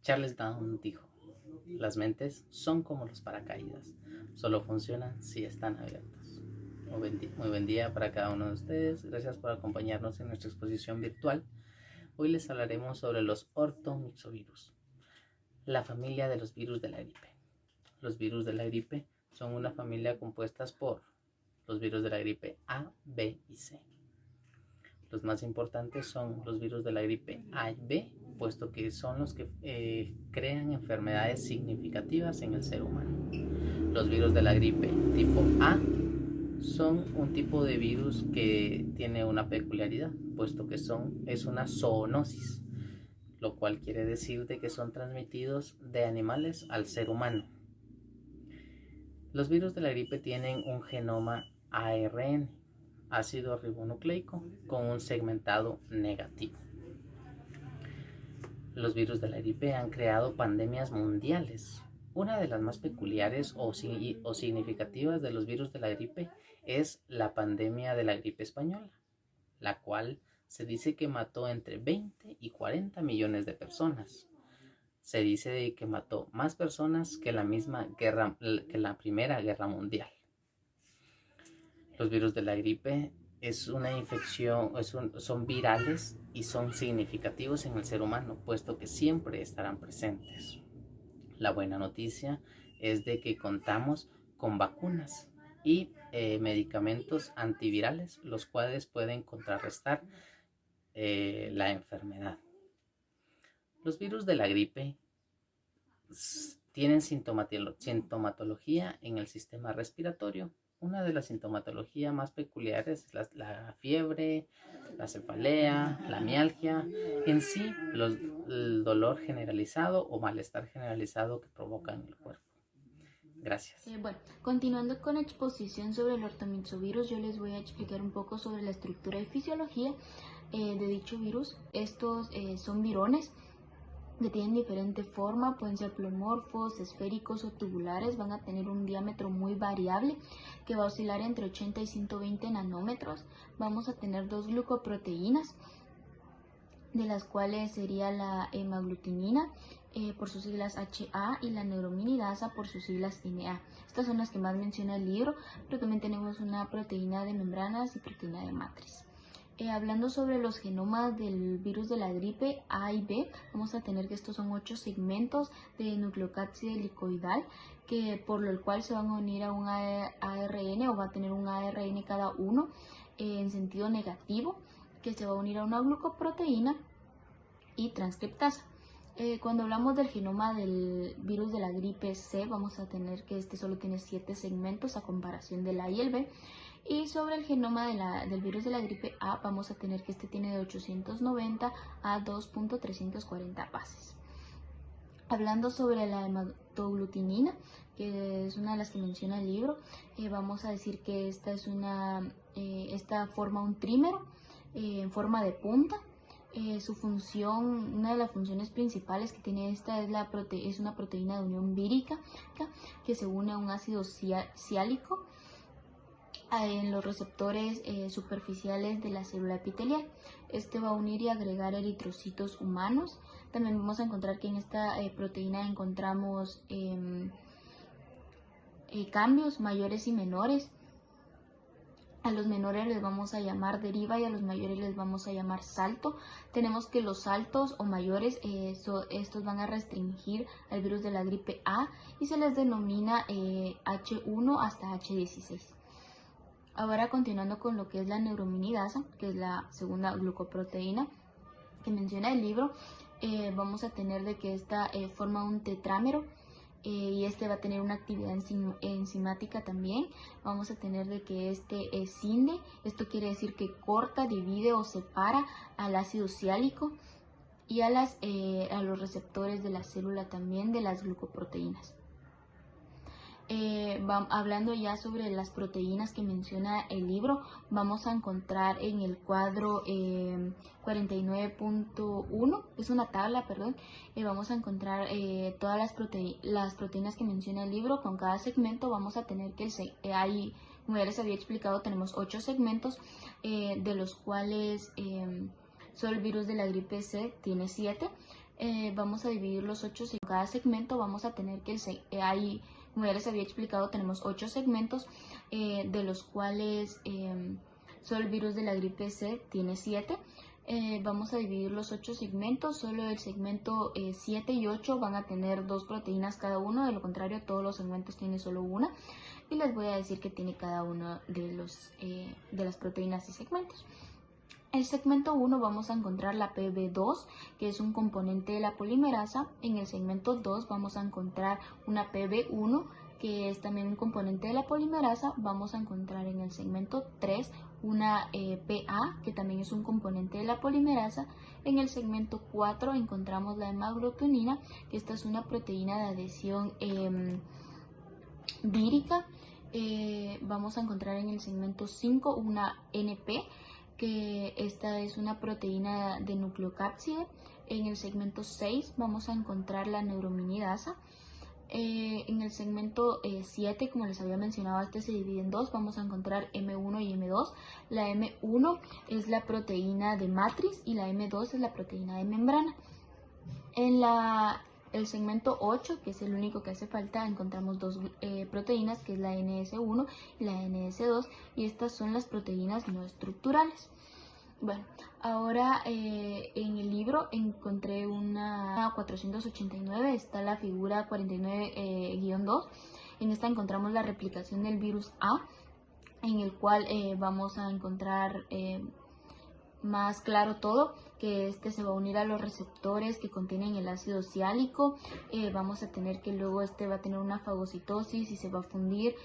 Charles Darwin dijo: las mentes son como los paracaídas, solo funcionan si están abiertos. Muy buen día para cada uno de ustedes. Gracias por acompañarnos en nuestra exposición virtual. Hoy les hablaremos sobre los ortomyxovirus, la familia de los virus de la gripe. Los virus de la gripe son una familia compuesta por los virus de la gripe A, B y C. Los más importantes son los virus de la gripe A y B, puesto que son los que crean enfermedades significativas en el ser humano. Los virus de la gripe tipo A son un tipo de virus que tiene una peculiaridad, puesto que es una zoonosis, lo cual quiere decir de que son transmitidos de animales al ser humano. Los virus de la gripe tienen un genoma ARN, ácido ribonucleico, con un segmentado negativo. Los virus de la gripe han creado pandemias mundiales. Una de las más peculiares o significativas de los virus de la gripe es la pandemia de la gripe española, la cual se dice que mató entre 20 y 40 millones de personas. Se dice que mató más personas que la Primera Guerra Mundial. Los virus de la gripe es una infección, son virales y son significativos en el ser humano, puesto que siempre estarán presentes. La buena noticia es de que contamos con vacunas y medicamentos antivirales, los cuales pueden contrarrestar la enfermedad. Los virus de la gripe tienen sintomatología en el sistema respiratorio. Una de las sintomatologías más peculiares es la fiebre, la cefalea, la mialgia, en sí el dolor generalizado o malestar generalizado que provoca en el cuerpo. Gracias. Bueno, continuando con la exposición sobre el ortomyxovirus, yo les voy a explicar un poco sobre la estructura y fisiología de dicho virus. Estos son virones que tienen diferente forma, pueden ser pleomorfos, esféricos o tubulares, van a tener un diámetro muy variable que va a oscilar entre 80 y 120 nanómetros. Vamos a tener dos glucoproteínas, de las cuales sería la hemaglutinina por sus siglas HA y la neuraminidasa por sus siglas NA. Estas son las que más menciona el libro, pero también tenemos una proteína de membranas y proteína de matriz. Hablando sobre los genomas del virus de la gripe A y B, vamos a tener que estos son 8 segmentos de nucleocápside helicoidal, por lo cual se van a unir a un ARN o va a tener un ARN cada uno en sentido negativo, que se va a unir a una glucoproteína y transcriptasa. Cuando hablamos del genoma del virus de la gripe C, vamos a tener que este solo tiene 7 segmentos a comparación del A y el B. Y sobre el genoma del virus de la gripe A, vamos a tener que este tiene de 890 a 2.340 bases. Hablando sobre la hemaglutinina, que es una de las que menciona el libro, vamos a decir que esta forma un trímero en forma de punta. Su función, una de las funciones principales que tiene esta es una proteína de unión vírica que se une a un ácido siálico en los receptores superficiales de la célula epitelial. Este va a unir y agregar eritrocitos humanos. También vamos a encontrar que en esta proteína encontramos cambios mayores y menores. A los menores les vamos a llamar deriva y a los mayores les vamos a llamar salto. Tenemos que los saltos o mayores, estos van a restringir al virus de la gripe A y se les denomina H1 hasta H16. Ahora continuando con lo que es la neuraminidasa, que es la segunda glucoproteína que menciona el libro, vamos a tener de que esta forma un tetrámero. Y este va a tener una actividad enzimática también. Vamos a tener de que este cinde, esto quiere decir que corta, divide o separa al ácido siálico y a los receptores de la célula también de las glucoproteínas. Hablando ya sobre las proteínas que menciona el libro, vamos a encontrar en el cuadro 49.1, es una tabla, perdón, vamos a encontrar todas las proteínas que menciona el libro. Con cada segmento vamos a tener que como ya les había explicado, tenemos 8 segmentos, de los cuales solo el virus de la gripe C tiene 7. Vamos a dividir los 8 segmentos. En cada segmento vamos a tener que como ya les había explicado, tenemos 8 segmentos, de los cuales solo el virus de la gripe C tiene 7. Vamos a dividir los 8 segmentos. Solo el segmento 7 y 8 van a tener 2 proteínas cada uno, de lo contrario todos los segmentos tienen solo una, y les voy a decir que tiene cada uno de las proteínas y segmentos. En el segmento 1 vamos a encontrar la PB2, que es un componente de la polimerasa. En el segmento 2 vamos a encontrar una PB1, que es también un componente de la polimerasa. Vamos a encontrar en el segmento 3 una PA, que también es un componente de la polimerasa. En el segmento 4 encontramos la hemaglutinina, que esta es una proteína de adhesión vírica. Vamos a encontrar en el segmento 5 una NP, que esta es una proteína de nucleocápside. En el segmento 6 vamos a encontrar la neuraminidasa. En el segmento 7, como les había mencionado, este se divide en dos. Vamos a encontrar M1 y M2. La M1 es la proteína de matriz y la M2 es la proteína de membrana. En el segmento 8, que es el único que hace falta, encontramos dos proteínas, que es la NS1 y la NS2, y estas son las proteínas no estructurales. Bueno, ahora en el libro encontré una 489, está la figura 49-2. En esta encontramos la replicación del virus A, en el cual vamos a encontrar más claro todo, que este se va a unir a los receptores que contienen el ácido ciálico. Vamos a tener que luego este va a tener una fagocitosis y se va a fundir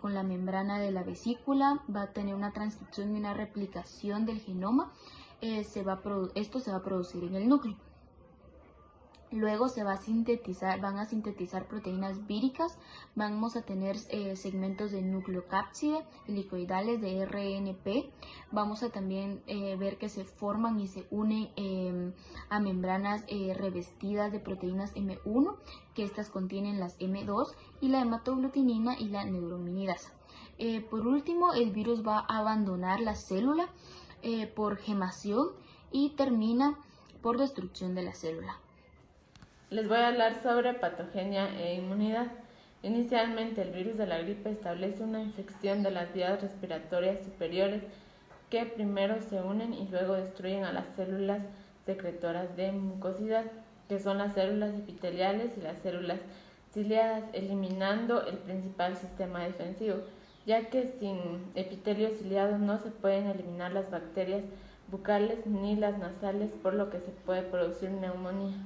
con la membrana de la vesícula, va a tener una transcripción y una replicación del genoma. Esto se va a producir en el núcleo. Luego van a sintetizar proteínas víricas. Vamos a tener segmentos de nucleocápside helicoidales de RNP. Vamos a también ver que se forman y se unen a membranas revestidas de proteínas M1, que estas contienen las M2 y la hematoaglutinina y la neuraminidasa. Por último, el virus va a abandonar la célula por gemación y termina por destrucción de la célula. Les voy a hablar sobre patogenia e inmunidad. Inicialmente, el virus de la gripe establece una infección de las vías respiratorias superiores que primero se unen y luego destruyen a las células secretoras de mucosidad, que son las células epiteliales y las células ciliadas, eliminando el principal sistema defensivo, ya que sin epitelio ciliado no se pueden eliminar las bacterias bucales ni las nasales, por lo que se puede producir neumonía.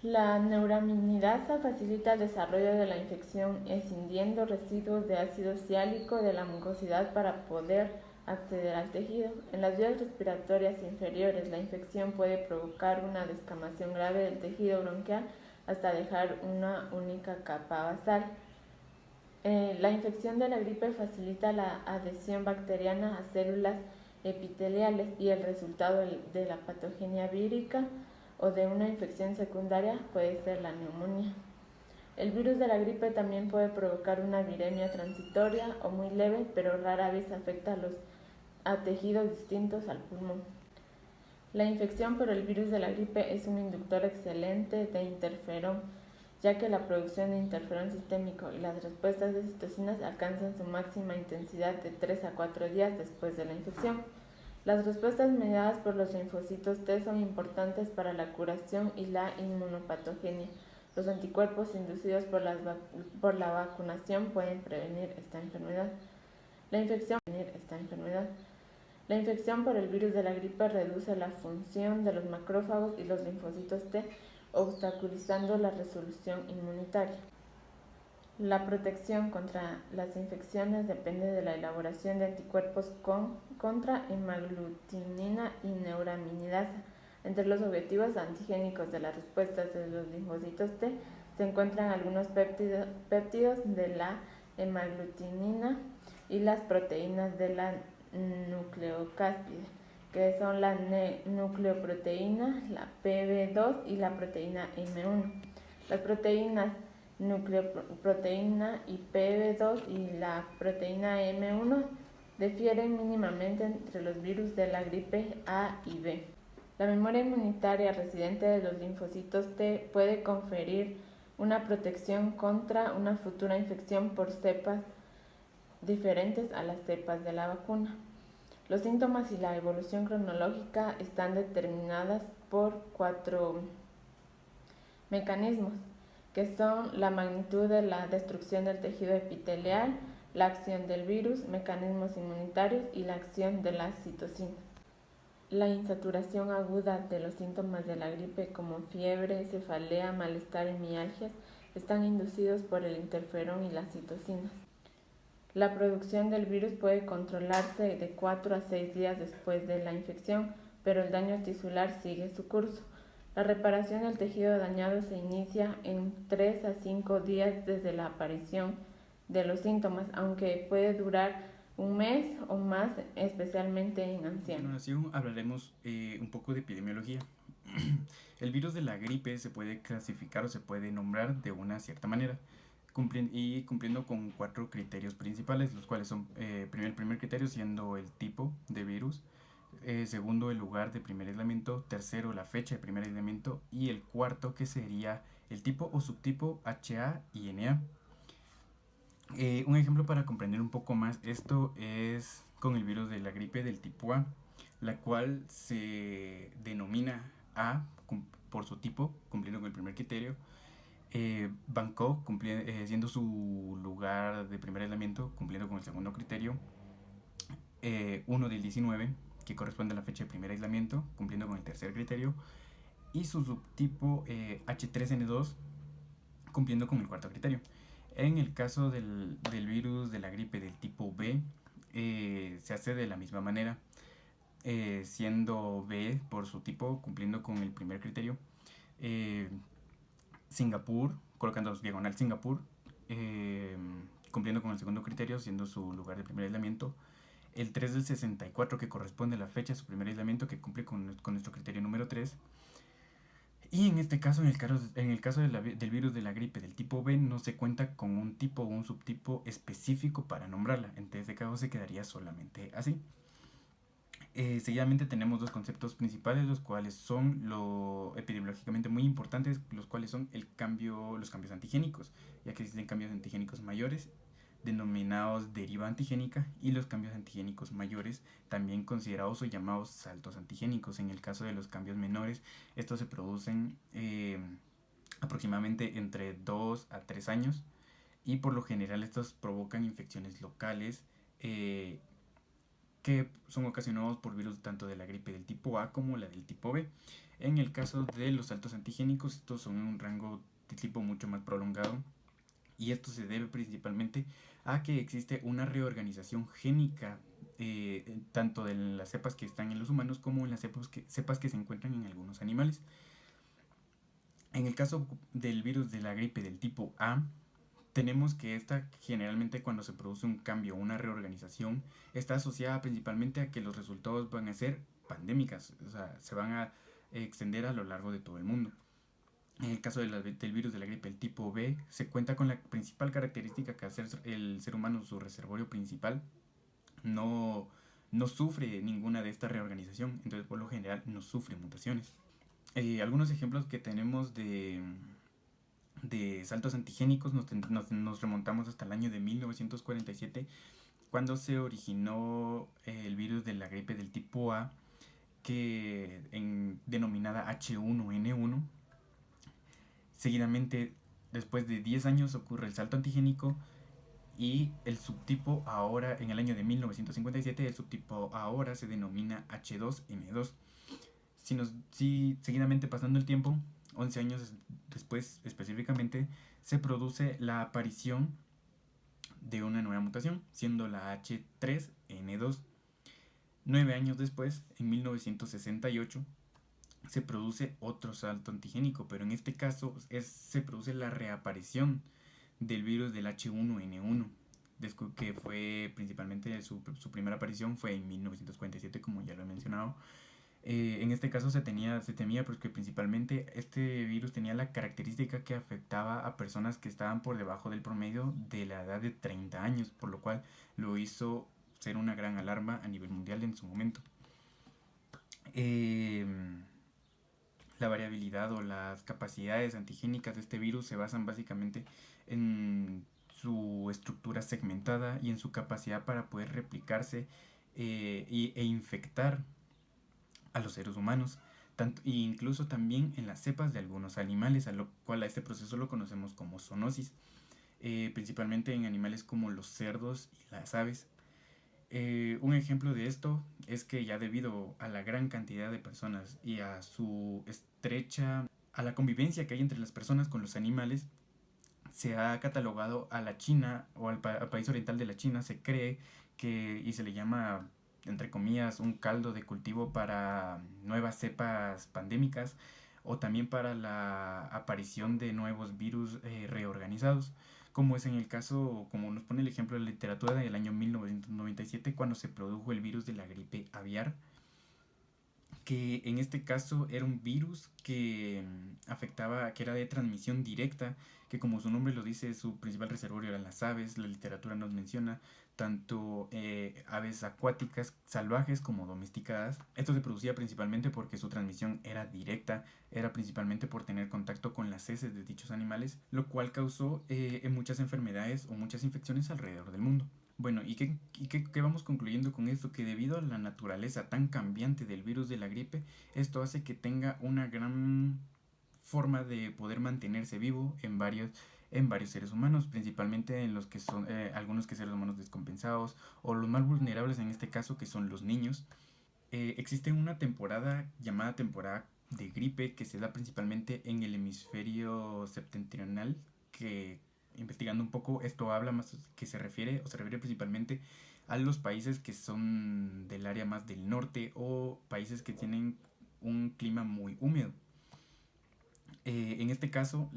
La neuraminidasa facilita el desarrollo de la infección escindiendo residuos de ácido ciálico de la mucosidad para poder acceder al tejido. En las vías respiratorias inferiores, la infección puede provocar una descamación grave del tejido bronquial hasta dejar una única capa basal. La infección de la gripe facilita la adhesión bacteriana a células epiteliales y el resultado de la patogenia vírica o de una infección secundaria puede ser la neumonía. El virus de la gripe también puede provocar una viremia transitoria o muy leve, pero rara vez afecta a tejidos distintos al pulmón. La infección por el virus de la gripe es un inductor excelente de interferón, ya que la producción de interferón sistémico y las respuestas de citocinas alcanzan su máxima intensidad de 3 a 4 días después de la infección. Las respuestas mediadas por los linfocitos T son importantes para la curación y la inmunopatogenia. Los anticuerpos inducidos por la vacunación pueden prevenir esta enfermedad. La infección por el virus de la gripe reduce la función de los macrófagos y los linfocitos T, obstaculizando la resolución inmunitaria. La protección contra las infecciones depende de la elaboración de anticuerpos contra hemaglutinina y neuraminidasa. Entre los objetivos antigénicos de las respuestas de los linfocitos T se encuentran algunos péptidos de la hemaglutinina y las proteínas de la nucleocáspide, que son la nucleoproteína, la PB2 y la proteína M1. Las proteínas nucleoproteína y PB2 y la proteína M1 difieren mínimamente entre los virus de la gripe A y B. La memoria inmunitaria residente de los linfocitos T puede conferir una protección contra una futura infección por cepas diferentes a las cepas de la vacuna. Los síntomas y la evolución cronológica están determinadas por 4 mecanismos, que son la magnitud de la destrucción del tejido epitelial, la acción del virus, mecanismos inmunitarios y la acción de las citocinas. La insaturación aguda de los síntomas de la gripe como fiebre, cefalea, malestar y mialgias están inducidos por el interferón y las citocinas. La producción del virus puede controlarse de 4 a 6 días después de la infección, pero el daño tisular sigue su curso. La reparación del tejido dañado se inicia en 3 a 5 días desde la aparición de los síntomas, aunque puede durar un mes o más, especialmente en A ancianos. continuación hablaremos un poco de epidemiología. El virus de la gripe se puede clasificar o se puede nombrar de una cierta manera, cumpliendo con 4 criterios principales, los cuales son el primer criterio siendo el tipo de virus, segundo el lugar de primer aislamiento, tercero la fecha de primer aislamiento y el cuarto que sería el tipo o subtipo HA y NA. Un ejemplo para comprender un poco más esto es con el virus de la gripe del tipo A, la cual se denomina A por su tipo, cumpliendo con el primer criterio, Bangkok siendo su lugar de primer aislamiento, cumpliendo con el segundo criterio, 1 del 19, que corresponde a la fecha de primer aislamiento, cumpliendo con el tercer criterio, y su subtipo H3N2, cumpliendo con el cuarto criterio. En el caso del virus de la gripe del tipo B, se hace de la misma manera, siendo B por su tipo, cumpliendo con el primer criterio, Singapur, colocando diagonal Singapur, cumpliendo con el segundo criterio, siendo su lugar de primer aislamiento, el 3 del 64, que corresponde a la fecha de su primer aislamiento, que cumple con nuestro criterio número 3. Y en este caso, en el caso del virus de la gripe del tipo B, no se cuenta con un tipo o un subtipo específico para nombrarla. En este caso se quedaría solamente así. Seguidamente tenemos 2 conceptos principales, los cuales son lo epidemiológicamente muy importantes, los cuales son los cambios antigénicos, ya que existen cambios antigénicos mayores, denominados deriva antigénica, y los cambios antigénicos mayores, también considerados o llamados saltos antigénicos. En el caso de los cambios menores, estos se producen aproximadamente entre 2 a 3 años, y por lo general estos provocan infecciones locales, que son ocasionados por virus tanto de la gripe del tipo A como la del tipo B. En el caso de los saltos antigénicos, estos son un rango de tipo mucho más prolongado, y esto se debe principalmente a que existe una reorganización génica, tanto de las cepas que están en los humanos como en las cepas que se encuentran en algunos animales. En el caso del virus de la gripe del tipo A, tenemos que esta generalmente, cuando se produce un cambio o una reorganización, está asociada principalmente a que los resultados van a ser pandémicas, o sea, se van a extender a lo largo de todo el mundo. En el caso del virus de la gripe del tipo B, se cuenta con la principal característica que hacer el ser humano su reservorio principal no sufre ninguna de esta reorganización, entonces por lo general no sufre mutaciones. Algunos ejemplos que tenemos de saltos antigénicos nos remontamos hasta el año de 1947, cuando se originó el virus de la gripe del tipo A, denominada H1N1. Seguidamente, después de 10 años, ocurre el salto antigénico, y el subtipo ahora, en el año de 1957, el subtipo ahora se denomina H2N2. Seguidamente, pasando el tiempo, 11 años después específicamente, se produce la aparición de una nueva mutación, siendo la H3N2. 9 años después, en 1968, se produce otro salto antigénico, pero en este caso se produce la reaparición del virus del H1N1, que fue principalmente su primera aparición fue en 1947, como ya lo he mencionado. En este caso se temía porque principalmente este virus tenía la característica que afectaba a personas que estaban por debajo del promedio de la edad de 30 años, por lo cual lo hizo ser una gran alarma a nivel mundial en su momento. La variabilidad o las capacidades antigénicas de este virus se basan básicamente en su estructura segmentada y en su capacidad para poder replicarse e infectar a los seres humanos, e incluso también en las cepas de algunos animales, a lo cual a este proceso lo conocemos como zoonosis, principalmente en animales como los cerdos y las aves. Un ejemplo de esto es que ya debido a la gran cantidad de personas y a la convivencia que hay entre las personas con los animales, se ha catalogado a la China o al país oriental de la China, se cree que, y se le llama, entre comillas, un caldo de cultivo para nuevas cepas pandémicas o también para la aparición de nuevos virus reorganizados, como es en el caso, como nos pone el ejemplo de la literatura del año 1997, cuando se produjo el virus de la gripe aviar, que en este caso era un virus que afectaba, que era de transmisión directa, que como su nombre lo dice, su principal reservorio eran las aves. La literatura nos menciona tanto aves acuáticas salvajes como domesticadas. Esto se producía principalmente porque su transmisión era directa, era principalmente por tener contacto con las heces de dichos animales, lo cual causó muchas enfermedades o muchas infecciones alrededor del mundo. Bueno, ¿y qué vamos concluyendo con esto? Que debido a la naturaleza tan cambiante del virus de la gripe, esto hace que tenga una gran forma de poder mantenerse vivo en varios seres humanos, principalmente en los que son algunos seres humanos descompensados o los más vulnerables en este caso, que son los niños. Existe una temporada llamada temporada de gripe que se da principalmente en el hemisferio septentrional, que investigando un poco esto habla más que se refiere principalmente a los países que son del área más del norte o países que tienen un clima muy húmedo. En este caso,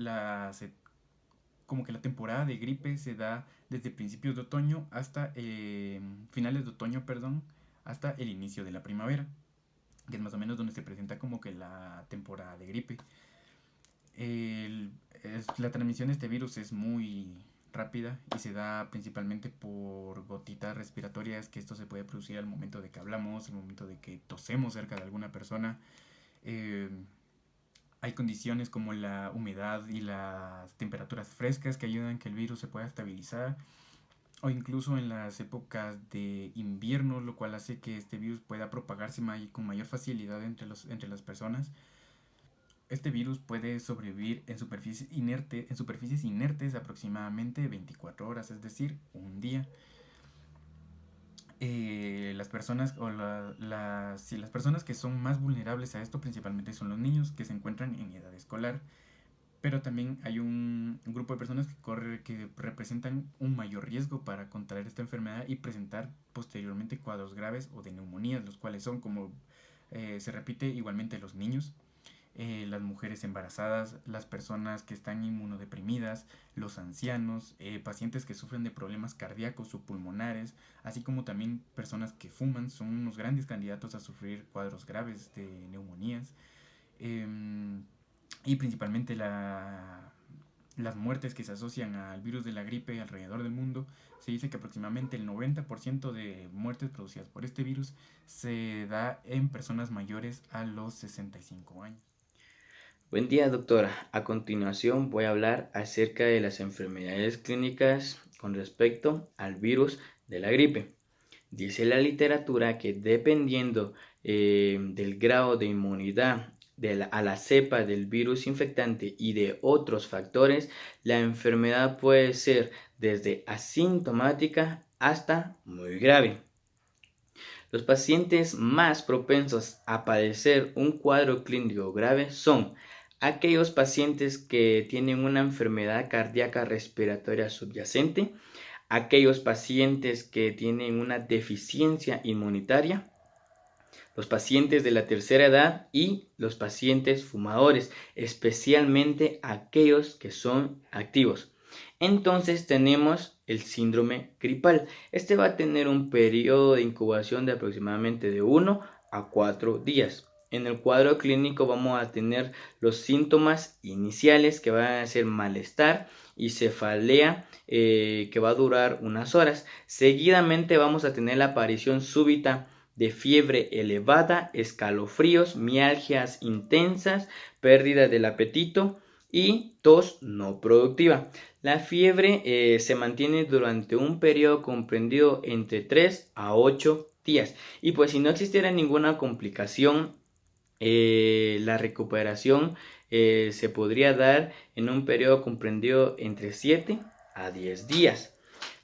como que la temporada de gripe se da desde principios de otoño hasta finales de otoño, perdón, hasta el inicio de la primavera, que es más o menos donde se presenta como que la temporada de gripe. La transmisión de este virus es muy rápida y se da principalmente por gotitas respiratorias, que esto se puede producir al momento de que hablamos, al momento de que tosemos cerca de alguna persona. Hay condiciones como la humedad y las temperaturas frescas que ayudan a que el virus se pueda estabilizar, o incluso en las épocas de invierno, lo cual hace que este virus pueda propagarse con mayor facilidad entre las personas. Este virus puede sobrevivir en superficies inertes aproximadamente 24 horas, es decir, un día. Las personas las personas que son más vulnerables a esto principalmente son los niños que se encuentran en edad escolar, pero también hay un grupo de personas que representan un mayor riesgo para contraer esta enfermedad y presentar posteriormente cuadros graves o de neumonías, los cuales son, como se repite, igualmente los niños, las mujeres embarazadas, las personas que están inmunodeprimidas, los ancianos, pacientes que sufren de problemas cardíacos o pulmonares, así como también personas que fuman, son unos grandes candidatos a sufrir cuadros graves de neumonías. Y principalmente las muertes que se asocian al virus de la gripe alrededor del mundo. Se dice que aproximadamente el 90% de muertes producidas por este virus se da en personas mayores a los 65 años. Buen día, doctora. A continuación voy a hablar acerca de las enfermedades clínicas con respecto al virus de la gripe. Dice la literatura que dependiendo del grado de inmunidad a la cepa del virus infectante y de otros factores, la enfermedad puede ser desde asintomática hasta muy grave. Los pacientes más propensos a padecer un cuadro clínico grave son aquellos pacientes que tienen una enfermedad cardíaca respiratoria subyacente, aquellos pacientes que tienen una deficiencia inmunitaria, los pacientes de la tercera edad y los pacientes fumadores, especialmente aquellos que son activos. Entonces tenemos el síndrome gripal. Este va a tener un periodo de incubación de aproximadamente de 1 a 4 días. En el cuadro clínico vamos a tener los síntomas iniciales que van a ser malestar y cefalea que va a durar unas horas. Seguidamente vamos a tener la aparición súbita de fiebre elevada, escalofríos, mialgias intensas, pérdida del apetito y tos no productiva. La fiebre se mantiene durante un periodo comprendido entre 3 a 8 días. Y pues si no existiera ninguna complicación, la recuperación se podría dar en un periodo comprendido entre 7 a 10 días.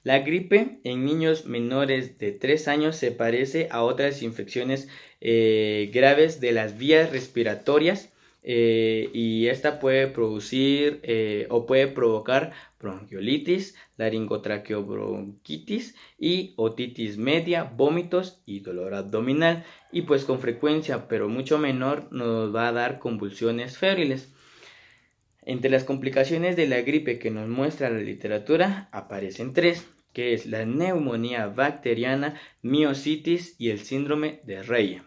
La gripe en niños menores de 3 años se parece a otras infecciones graves de las vías respiratorias y esta puede producir o puede provocar bronquiolitis, laringotraqueobronquitis y otitis media, vómitos y dolor abdominal, y pues con frecuencia pero mucho menor nos va a dar convulsiones febriles. Entre las complicaciones de la gripe que nos muestra la literatura aparecen 3, que es la neumonía bacteriana, miositis y el síndrome de Reye.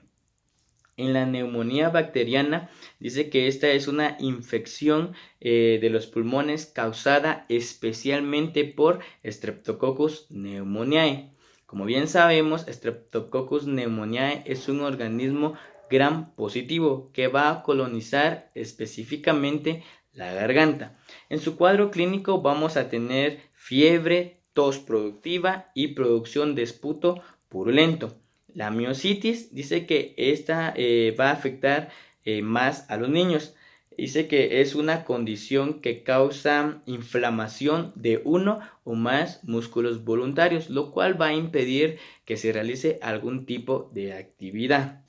En la neumonía bacteriana dice que esta es una infección de los pulmones causada especialmente por Streptococcus pneumoniae. Como bien sabemos, Streptococcus pneumoniae es un organismo gram positivo que va a colonizar específicamente la garganta. En su cuadro clínico vamos a tener fiebre, tos productiva y producción de esputo purulento. La miositis dice que esta va a afectar más a los niños. Dice que es una condición que causa inflamación de uno o más músculos voluntarios, lo cual va a impedir que se realice algún tipo de actividad.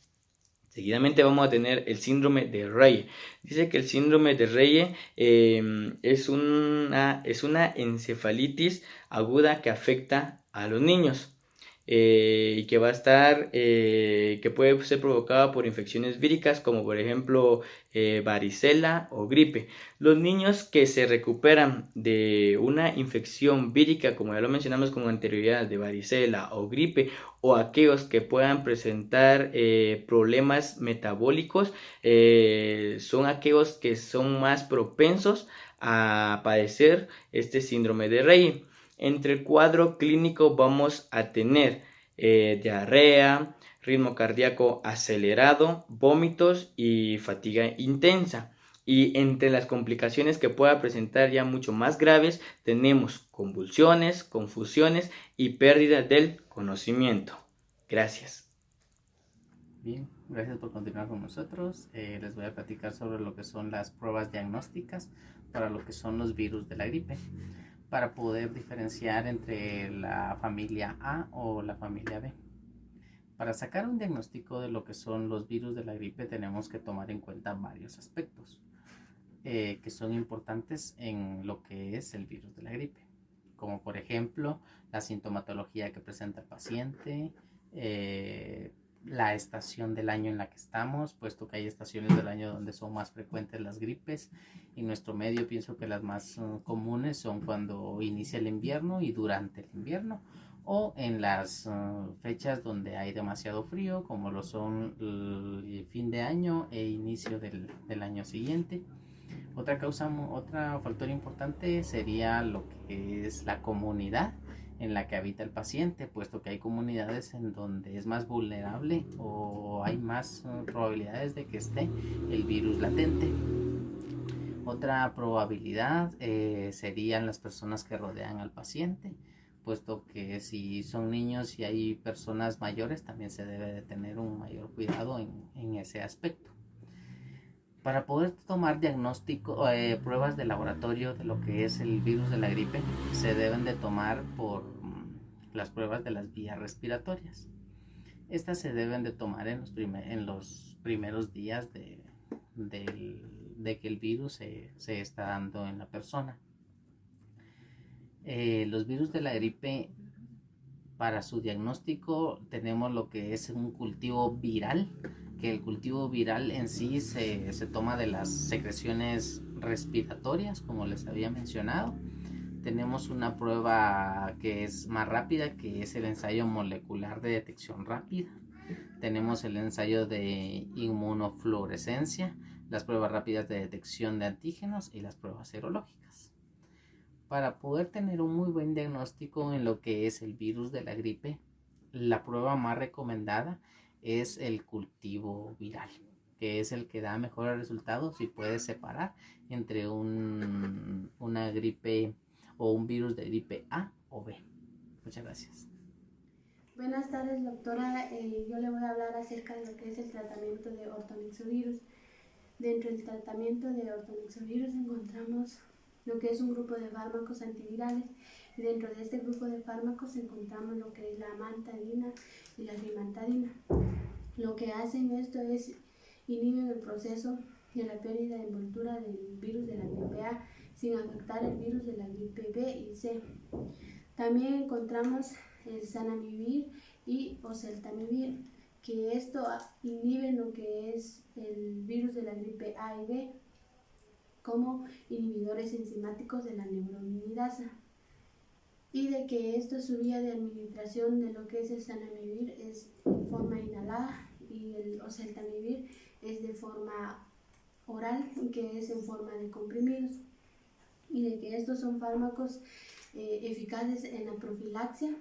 Seguidamente vamos a tener el síndrome de Reye. Dice que el síndrome de Reye es una encefalitis aguda que afecta a los niños. Y que va a estar, que puede ser provocada por infecciones víricas como por ejemplo varicela o gripe. Los niños que se recuperan de una infección vírica, como ya lo mencionamos con anterioridad, de varicela o gripe, o aquellos que puedan presentar problemas metabólicos, son aquellos que son más propensos a padecer este síndrome de Reye. Entre el cuadro clínico vamos a tener diarrea, ritmo cardíaco acelerado, vómitos y fatiga intensa. Y entre las complicaciones que pueda presentar ya mucho más graves tenemos convulsiones, confusiones y pérdida del conocimiento. Gracias. Bien, gracias por continuar con nosotros. Les voy a platicar sobre lo que son las pruebas diagnósticas para lo que son los virus de la gripe, para poder diferenciar entre la familia A o la familia B. Para sacar un diagnóstico de lo que son los virus de la gripe tenemos que tomar en cuenta varios aspectos que son importantes en lo que es el virus de la gripe, como por ejemplo la sintomatología que presenta el paciente, la estación del año en la que estamos, puesto que hay estaciones del año donde son más frecuentes las gripes. En nuestro medio pienso que las más comunes son cuando inicia el invierno y durante el invierno, o en las fechas donde hay demasiado frío, como lo son el fin de año e inicio del año siguiente. Otro factor importante sería lo que es la comunidad en la que habita el paciente, puesto que hay comunidades en donde es más vulnerable o hay más probabilidades de que esté el virus latente. Otra probabilidad serían las personas que rodean al paciente, puesto que si son niños y hay personas mayores también se debe de tener un mayor cuidado en ese aspecto. Para poder tomar pruebas de laboratorio de lo que es el virus de la gripe, se deben de tomar por las pruebas de las vías respiratorias. Estas se deben de tomar en los primeros días de que el virus se está dando en la persona. Los virus de la gripe, para su diagnóstico tenemos lo que es un cultivo viral, que el cultivo viral en sí se toma de las secreciones respiratorias, como les había mencionado. Tenemos una prueba que es más rápida, que es el ensayo molecular de detección rápida. Tenemos el ensayo de inmunofluorescencia, las pruebas rápidas de detección de antígenos y las pruebas serológicas. Para poder tener un muy buen diagnóstico en lo que es el virus de la gripe, la prueba más recomendada es el cultivo viral, que es el que da mejores resultados si puedes separar entre una gripe o un virus de gripe A o B. Muchas gracias. Buenas tardes, doctora. Yo le voy a hablar acerca de lo que es el tratamiento de ortomixovirus. Dentro del tratamiento de ortomixovirus encontramos lo que es un grupo de fármacos antivirales. Y dentro de este grupo de fármacos encontramos lo que es la amantadina y la rimantadina. Lo que hacen esto es inhiben el proceso de la pérdida de envoltura del virus de la gripe A sin afectar el virus de la gripe B y C. También encontramos el zanamivir y oseltamivir, que esto inhiben lo que es el virus de la gripe A y B como inhibidores enzimáticos de la neuraminidasa, y de que esto su vía de administración de lo que es el zanamivir es en forma inhalada y el oseltamivir es de forma oral, que es en forma de comprimidos, y de que estos son fármacos eficaces en la profilaxia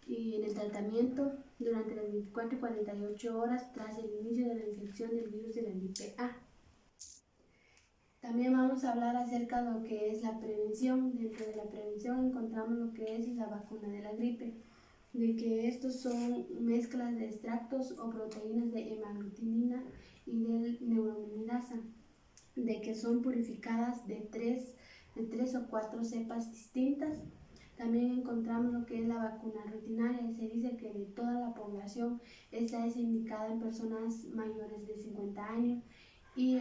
y en el tratamiento durante las 24 y 48 horas tras el inicio de la infección del virus de la gripe A. También vamos a hablar acerca de lo que es la prevención. Dentro de la prevención encontramos lo que es la vacuna de la gripe, de que estos son mezclas de extractos o proteínas de hemaglutinina y de neuraminidasa, de que son purificadas de tres o cuatro cepas distintas. También encontramos lo que es la vacuna rutinaria, y se dice que de toda la población esta es indicada en personas mayores de 50 años y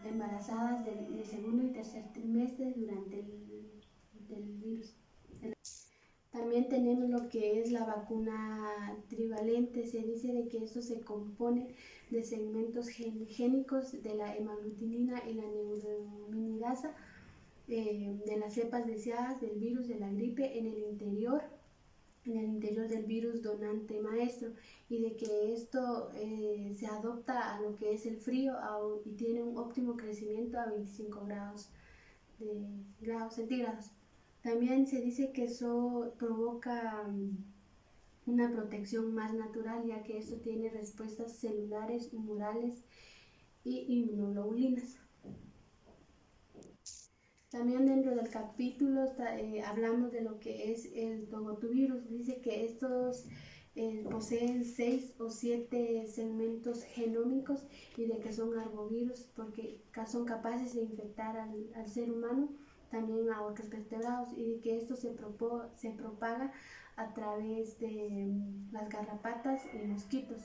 embarazadas del segundo y tercer trimestre durante el virus. También tenemos lo que es la vacuna trivalente. Se dice de que esto se compone de segmentos génicos de la hemaglutinina y la neuraminidasa, de las cepas deseadas del virus de la gripe en el interior del virus donante maestro, y de que esto se adopta a lo que es el frío y tiene un óptimo crecimiento a 25 grados centígrados. También se dice que eso provoca una protección más natural, ya que esto tiene respuestas celulares, humorales y inmunoglobulinas. También dentro del capítulo hablamos de lo que es el togotuvirus. Dice que estos poseen 6 o 7 segmentos genómicos y de que son arbovirus porque son capaces de infectar al ser humano, también a otros vertebrados, y de que esto se propaga a través de las garrapatas y mosquitos.